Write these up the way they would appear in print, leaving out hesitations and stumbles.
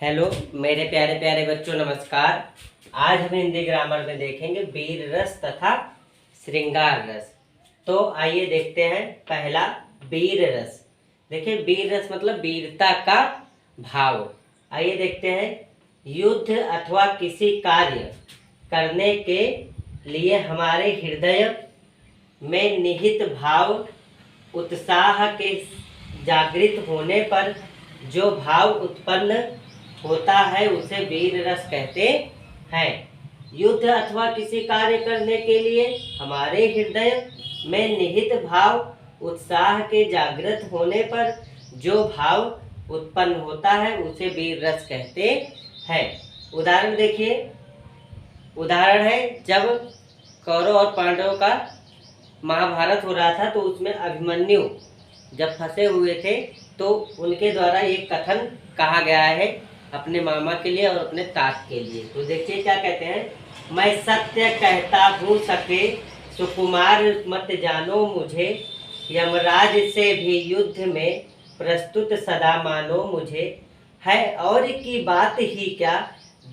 Hello मेरे प्यारे प्यारे बच्चों, नमस्कार। आज हम हिंदी ग्रामर में देखेंगे वीर रस तथा श्रृंगार रस। तो आइए देखते हैं पहला वीर रस। देखिए, वीर रस मतलब वीरता का भाव। आइए देखते हैं। युद्ध अथवा किसी कार्य करने के लिए हमारे हृदय में निहित भाव उत्साह के जागृत होने पर जो भाव उत्पन्न होता है उसे वीर रस कहते हैं। युद्ध अथवा किसी कार्य करने के लिए हमारे हृदय में निहित भाव उत्साह के जागृत होने पर जो भाव उत्पन्न होता है उसे वीर रस कहते हैं। उदाहरण देखिए। उदाहरण है, जब कौरव और पांडवों का महाभारत हो रहा था तो उसमें अभिमन्यु जब फंसे हुए थे तो उनके द्वारा एक कथन कहा गया है अपने मामा के लिए और अपने तात के लिए। तो देखिए क्या कहते हैं। मैं सत्य कहता हूँ सके, सुकुमार मत जानो मुझे, यमराज से भी युद्ध में प्रस्तुत सदा मानो मुझे, है और की बात ही क्या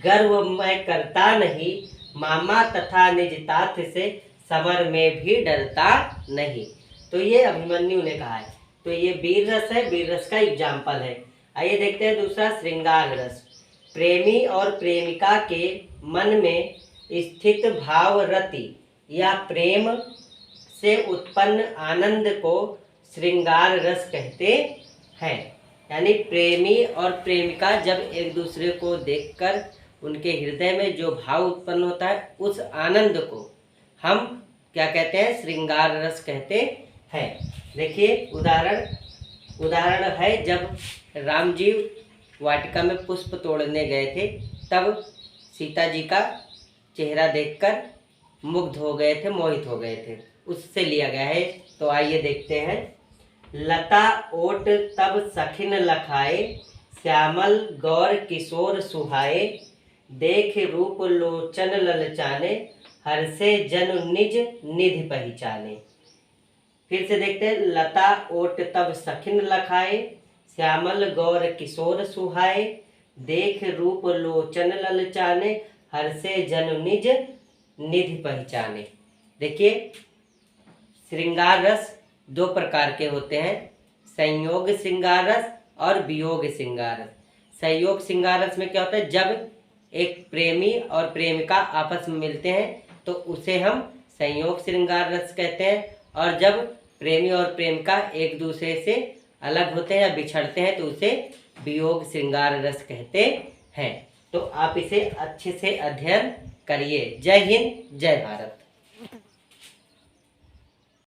गर्व मैं करता नहीं, मामा तथा निज तात से समर में भी डरता नहीं। तो ये अभिमन्यु ने कहा है। तो ये वीर रस है, वीर रस का एग्जाम्पल है। आइए देखते हैं दूसरा श्रृंगार रस। प्रेमी और प्रेमिका के मन में स्थित भाव रति या प्रेम से उत्पन्न आनंद को श्रृंगार रस कहते हैं। यानी प्रेमी और प्रेमिका जब एक दूसरे को देखकर उनके हृदय में जो भाव उत्पन्न होता है उस आनंद को हम क्या कहते हैं, श्रृंगार रस कहते हैं। देखिए उदाहरण है, जब राम जी वाटिका में पुष्प तोड़ने गए थे तब सीता जी का चेहरा देखकर मुग्ध हो गए थे, मोहित हो गए थे, उससे लिया गया है। तो आइए देखते हैं। लता ओट तब सखिन लखाए, श्यामल गौर किशोर सुहाए, देख रूप लोचन ललचाने, हर्षे जन निज निधि पहचाने। फिर से देखते हैं। लता ओट तब सखिन लखाए, श्यामल गौर किशोर सुहाए, देख रूप लोचन ललचाने, हर्षे जन निज निधि पहचाने। देखिए, श्रृंगार रस दो प्रकार के होते हैं, संयोग श्रृंगार रस और वियोग श्रृंगार रस। संयोग श्रृंगार रस में क्या होता है, जब एक प्रेमी और प्रेमिका आपस में मिलते हैं तो उसे हम संयोग श्रृंगार रस कहते हैं, और जब प्रेमी और प्रेमिका एक दूसरे से अलग होते हैं या बिछड़ते हैं तो उसे वियोग श्रृंगार रस कहते हैं। तो आप इसे अच्छे से अध्ययन करिए। जय हिंद, जय भारत।